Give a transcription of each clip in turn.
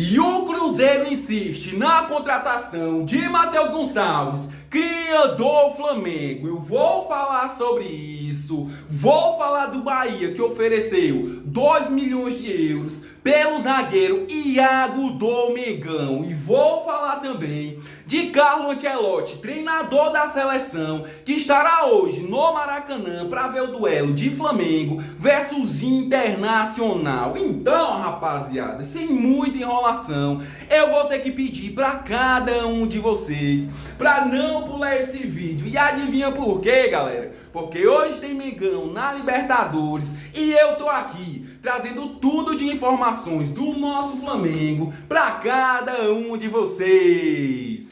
E o Cruzeiro insiste na contratação de Matheus Gonçalves, criador Flamengo. Eu vou falar sobre isso. Vou falar do Bahia, que ofereceu 2 milhões de euros pelo zagueiro Iago do Mengão. E vou falar também de Carlo Ancelotti, treinador da seleção, que estará hoje no Maracanã para ver o duelo de Flamengo versus Internacional. Então, rapaziada, sem muita enrolação, eu vou ter que pedir para cada um de vocês para não pular esse vídeo. E adivinha por quê, galera? Porque hoje tem Mengão na Libertadores e eu tô aqui trazendo tudo de informações do nosso Flamengo para cada um de vocês.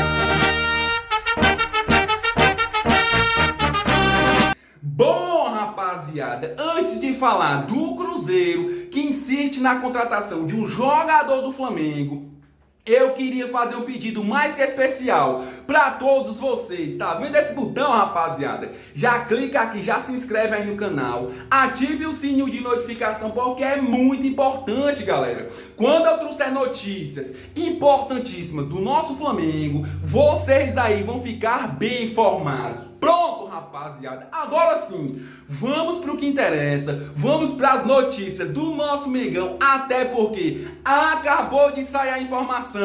Bom, rapaziada, antes de falar do Cruzeiro, que insiste na contratação de um jogador do Flamengo, eu queria fazer um pedido mais que especial para todos vocês. Tá vendo esse botão, rapaziada? Já clica aqui, já se inscreve aí no canal, ative o sininho de notificação, porque é muito importante, galera. Quando eu trouxer notícias importantíssimas do nosso Flamengo, vocês aí vão ficar bem informados. Pronto, rapaziada. Agora sim, vamos para o que interessa. Vamos para as notícias do nosso Mengão, até porque acabou de sair a informação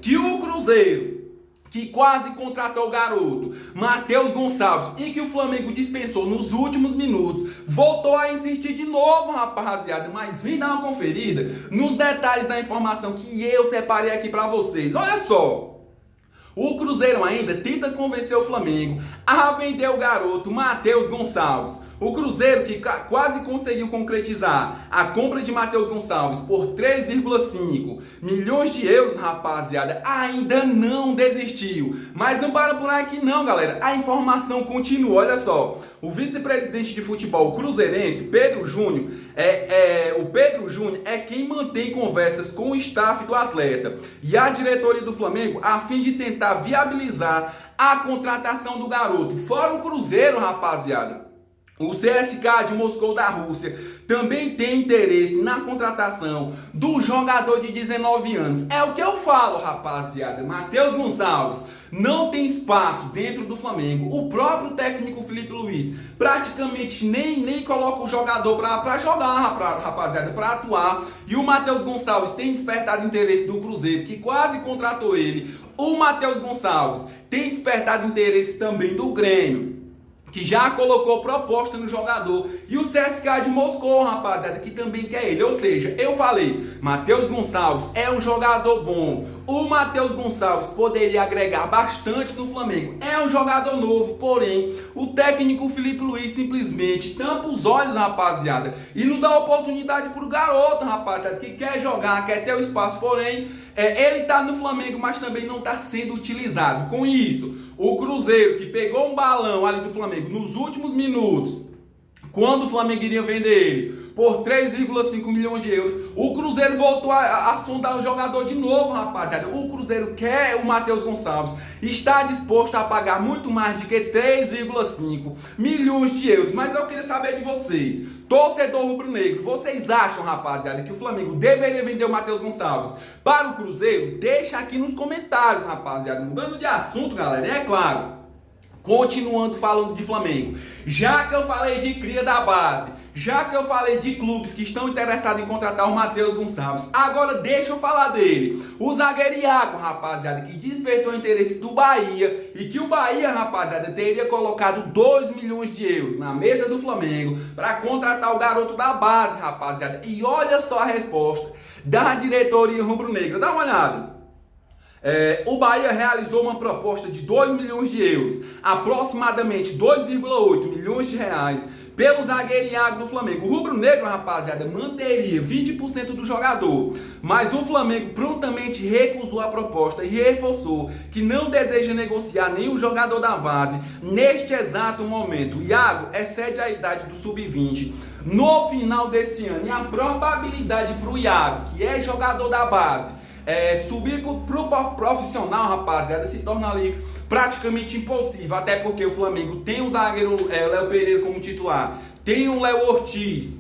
que o Cruzeiro, que quase contratou o garoto Matheus Gonçalves e que o Flamengo dispensou nos últimos minutos, voltou a insistir de novo, rapaziada. Mas vem dar uma conferida nos detalhes da informação que eu separei aqui para vocês. Olha só. O Cruzeiro ainda tenta convencer o Flamengo a vender o garoto Matheus Gonçalves. O Cruzeiro, que quase conseguiu concretizar a compra de Matheus Gonçalves por 3,5 milhões de euros, rapaziada, ainda não desistiu. Mas não para por aqui não, galera. A informação continua, olha só. O vice-presidente de futebol cruzeirense, Pedro Júnior, é quem mantém conversas com o staff do atleta e a diretoria do Flamengo a fim de tentar viabilizar a contratação do garoto. Fora o Cruzeiro, rapaziada, o CSKA de Moscou da Rússia também tem interesse na contratação do jogador de 19 anos. É o que eu falo, rapaziada. Matheus Gonçalves não tem espaço dentro do Flamengo. O próprio técnico Felipe Luiz praticamente nem coloca o jogador para jogar, rapaziada, para atuar. E o Matheus Gonçalves tem despertado interesse do Cruzeiro, que quase contratou ele. O Matheus Gonçalves tem despertado interesse também do Grêmio, que já colocou proposta no jogador, e o CSKA de Moscou, rapaziada, que também quer ele. Ou seja, eu falei, Matheus Gonçalves é um jogador bom. O Matheus Gonçalves poderia agregar bastante no Flamengo. É um jogador novo, porém, o técnico Felipe Luiz simplesmente tampa os olhos, rapaziada, e não dá oportunidade pro garoto, rapaziada, que quer jogar, quer ter o espaço, porém, ele tá no Flamengo, mas também não tá sendo utilizado. Com isso, o Cruzeiro, que pegou um balão ali do Flamengo nos últimos minutos, quando o Flamengo iria vender ele por 3,5 milhões de euros, o Cruzeiro voltou a sondar o jogador de novo, rapaziada. O Cruzeiro quer o Matheus Gonçalves, está disposto a pagar muito mais de que 3,5 milhões de euros. Mas eu queria saber de vocês, torcedor rubro-negro, vocês acham, rapaziada, que o Flamengo deveria vender o Matheus Gonçalves para o Cruzeiro? Deixa aqui nos comentários, rapaziada. Mudando de assunto, galera, é claro, continuando falando de Flamengo, já que eu falei de cria da base, já que eu falei de clubes que estão interessados em contratar o Matheus Gonçalves, agora deixa eu falar dele. O zagueiro Iago, rapaziada, que despertou o interesse do Bahia, e que o Bahia, rapaziada, teria colocado 2 milhões de euros na mesa do Flamengo para contratar o garoto da base, rapaziada. E olha só a resposta da diretoria rubro-negra, dá uma olhada. O Bahia realizou uma proposta de 2 milhões de euros, aproximadamente 2,8 milhões de reais, pelo zagueiro Iago do Flamengo. O rubro-negro, rapaziada, manteria 20% do jogador, mas o Flamengo prontamente recusou a proposta e reforçou que não deseja negociar nenhum jogador da base neste exato momento. O Iago excede a idade do sub-20 no final deste ano, e a probabilidade para o Iago, que é jogador da base, subir pro profissional, rapaziada, se torna ali praticamente impossível, até porque o Flamengo tem o zagueiro Léo Pereira como titular, tem o Léo Ortiz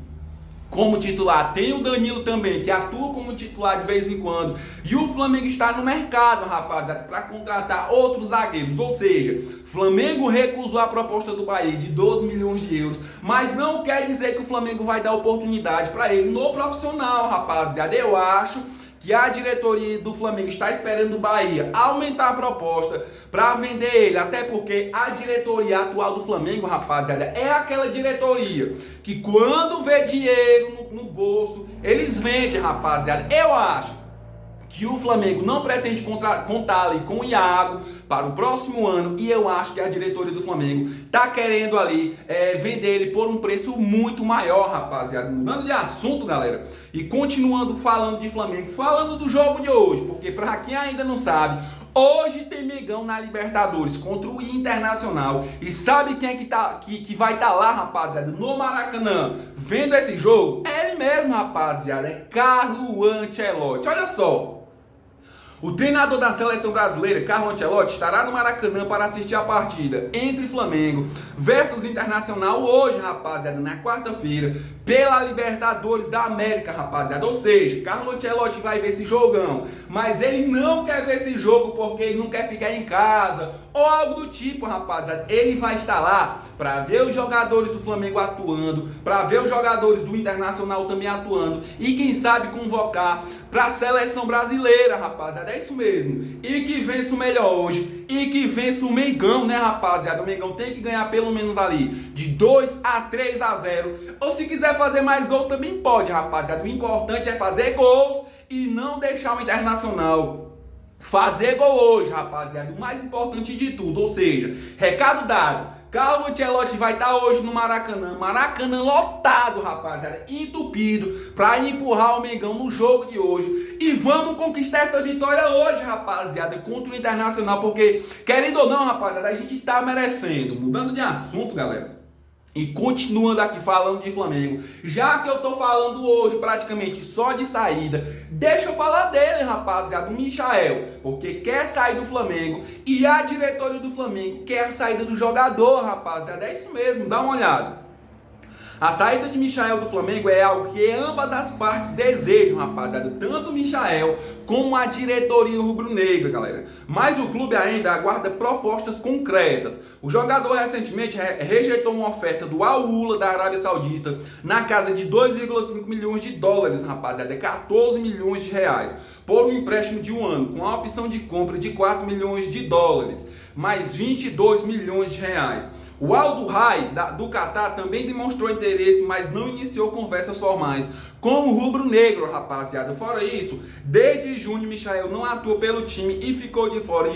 como titular. Tem o Danilo também, que atua como titular de vez em quando. E o Flamengo está no mercado, rapaziada, para contratar outros zagueiros. Ou seja, Flamengo recusou a proposta do Bahia de 12 milhões de euros, mas não quer dizer que o Flamengo vai dar oportunidade para ele no profissional, rapaziada. Eu acho que a diretoria do Flamengo está esperando o Bahia aumentar a proposta para vender ele, até porque a diretoria atual do Flamengo, rapaziada, é aquela diretoria que quando vê dinheiro no bolso, eles vendem, rapaziada. Eu acho que o Flamengo não pretende contar ali com o Iago para o próximo ano, e eu acho que a diretoria do Flamengo tá querendo ali vender ele por um preço muito maior, rapaziada. Mudando de assunto, galera, e continuando falando de Flamengo, falando do jogo de hoje, porque para quem ainda não sabe, hoje tem Mengão na Libertadores contra o Internacional. E sabe quem é que vai estar lá, rapaziada, no Maracanã, vendo esse jogo? É ele mesmo, rapaziada, é Carlo Ancelotti. Olha só, o treinador da seleção brasileira, Carlo Ancelotti, estará no Maracanã para assistir a partida entre Flamengo versus Internacional hoje, rapaziada, na quarta-feira, pela Libertadores da América, rapaziada. Ou seja, Carlo Ancelotti vai ver esse jogão, mas ele não quer ver esse jogo porque ele não quer ficar em casa ou algo do tipo, rapaziada. Ele vai estar lá para ver os jogadores do Flamengo atuando, para ver os jogadores do Internacional também atuando e quem sabe convocar para a seleção brasileira, rapaziada. É isso mesmo. E que vença o melhor hoje e que vença o Mengão, né, rapaziada? O Mengão tem que ganhar pelo menos ali de 2-3-0. Ou se quiser fazer mais gols também pode, rapaziada. O importante é fazer gols e não deixar o Internacional fazer gol hoje, rapaziada. O mais importante de tudo, ou seja, recado dado. Carlo Ancelotti vai estar hoje no Maracanã, Maracanã lotado, rapaziada, entupido, para empurrar o Mengão no jogo de hoje. E vamos conquistar essa vitória hoje, rapaziada, contra o Internacional, porque, querendo ou não, rapaziada, a gente tá merecendo. Mudando de assunto, galera, e continuando aqui falando de Flamengo, já que eu tô falando hoje praticamente só de saída, deixa eu falar dele, rapaziada, o Michael, porque quer sair do Flamengo e a diretoria do Flamengo quer a saída do jogador, rapaziada. É isso mesmo, dá uma olhada. A saída de Michael do Flamengo é algo que ambas as partes desejam, rapaziada. Tanto o Michael como a diretoria rubro-negra, galera. Mas o clube ainda aguarda propostas concretas. O jogador recentemente rejeitou uma oferta do Al Hilal da Arábia Saudita na casa de 2,5 milhões de dólares, rapaziada. 14 milhões de reais. Por um empréstimo de um ano, com a opção de compra de 4 milhões de dólares, mais 22 milhões de reais. O Al Duhail do Catar também demonstrou interesse, mas não iniciou conversas formais com o rubro-negro, rapaziada. Fora isso, desde junho, Michael não atuou pelo time e ficou de fora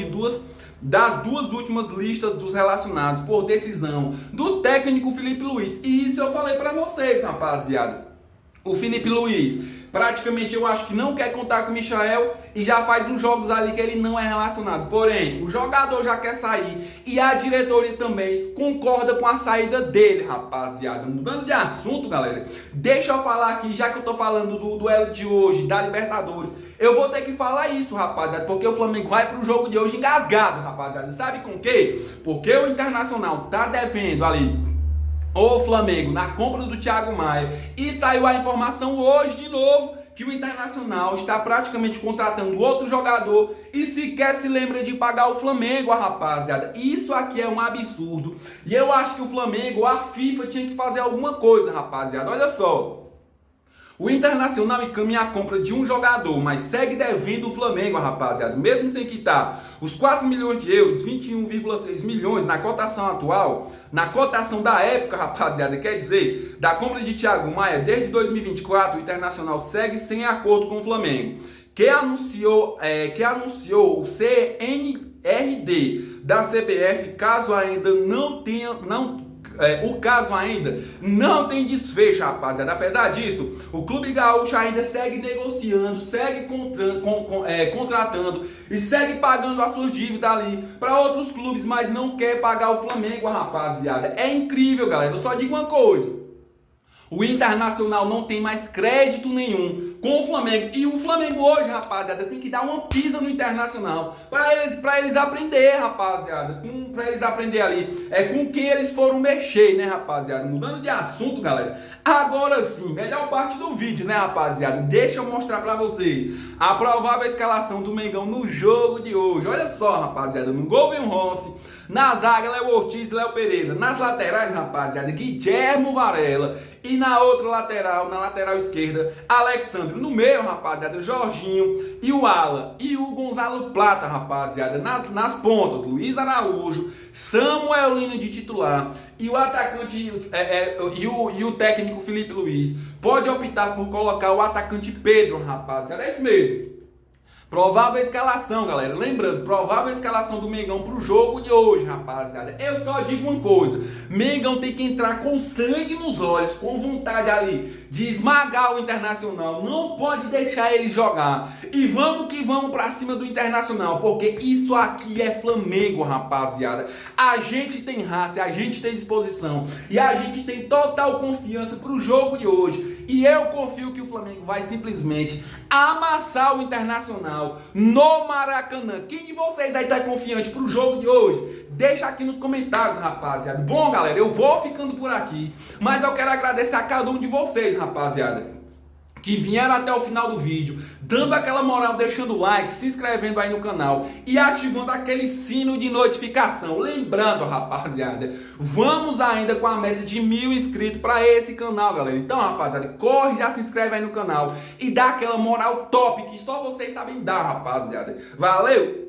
das duas últimas listas dos relacionados por decisão do técnico Felipe Luiz. E isso eu falei pra vocês, rapaziada. O Felipe Luiz praticamente eu acho que não quer contar com o Michael e já faz uns jogos ali que ele não é relacionado. Porém, o jogador já quer sair e a diretoria também concorda com a saída dele, rapaziada. Mudando de assunto, galera, deixa eu falar aqui, já que eu tô falando do duelo de hoje, da Libertadores, eu vou ter que falar isso, rapaziada, porque o Flamengo vai pro jogo de hoje engasgado, rapaziada. Sabe com o quê? Porque o Internacional tá devendo ali o Flamengo na compra do Thiago Maia e saiu a informação hoje de novo que o Internacional está praticamente contratando outro jogador e sequer se lembra de pagar o Flamengo, rapaziada. Isso aqui é um absurdo e eu acho que o Flamengo, a FIFA tinha que fazer alguma coisa, rapaziada. Olha só. O Internacional encaminha a compra de um jogador, mas segue devendo o Flamengo, rapaziada. Mesmo sem quitar os 4 milhões de euros, 21,6 milhões na cotação atual, na cotação da época, rapaziada, quer dizer, da compra de Thiago Maia, desde 2024, o Internacional segue sem acordo com o Flamengo, que anunciou o CNRD da CBF, caso ainda o caso ainda não tem desfecho, rapaziada. Apesar disso, o Clube Gaúcho ainda segue negociando, segue contratando e segue pagando as suas dívidas ali para outros clubes, mas não quer pagar o Flamengo, rapaziada. É incrível, galera. Eu só digo uma coisa: o Internacional não tem mais crédito nenhum com o Flamengo. E o Flamengo hoje, rapaziada, tem que dar uma pisa no Internacional para eles aprender, rapaziada. Para eles aprender ali com quem eles foram mexer, né, rapaziada? Mudando de assunto, galera. Agora sim, melhor parte do vídeo, né, rapaziada? Deixa eu mostrar para vocês a provável escalação do Mengão no jogo de hoje. Olha só, rapaziada, no gol vem o Ronce, na zaga Léo Ortiz e Léo Pereira, nas laterais, rapaziada, Guilhermo Varela, e na outra lateral, na lateral esquerda, Alexandre. No meio, rapaziada, Jorginho e o Alan e o Gonzalo Plata, rapaziada. Nas pontas, Luiz Araújo, Samuel Lino de titular e o atacante e o técnico Felipe Luiz pode optar por colocar o atacante Pedro, rapaziada. É isso mesmo. Provável escalação, galera. Lembrando, provável escalação do Mengão pro jogo de hoje, rapaziada. Eu só digo uma coisa: Mengão tem que entrar com sangue nos olhos, com vontade ali de esmagar o Internacional. Não pode deixar ele jogar. E vamos que vamos pra cima do Internacional, porque isso aqui é Flamengo, rapaziada. A gente tem raça, a gente tem disposição e a gente tem total confiança pro jogo de hoje. E eu confio que o Flamengo vai simplesmente amassar o Internacional no Maracanã. Quem de vocês aí tá confiante pro jogo de hoje? Deixa aqui nos comentários, rapaziada. Bom, galera, eu vou ficando por aqui, mas eu quero agradecer a cada um de vocês, rapaziada, que vieram até o final do vídeo, dando aquela moral, deixando o like, se inscrevendo aí no canal e ativando aquele sino de notificação. Lembrando, rapaziada, vamos ainda com a meta de 1000 inscritos para esse canal, galera. Então, rapaziada, corre, já se inscreve aí no canal e dá aquela moral top que só vocês sabem dar, rapaziada. Valeu!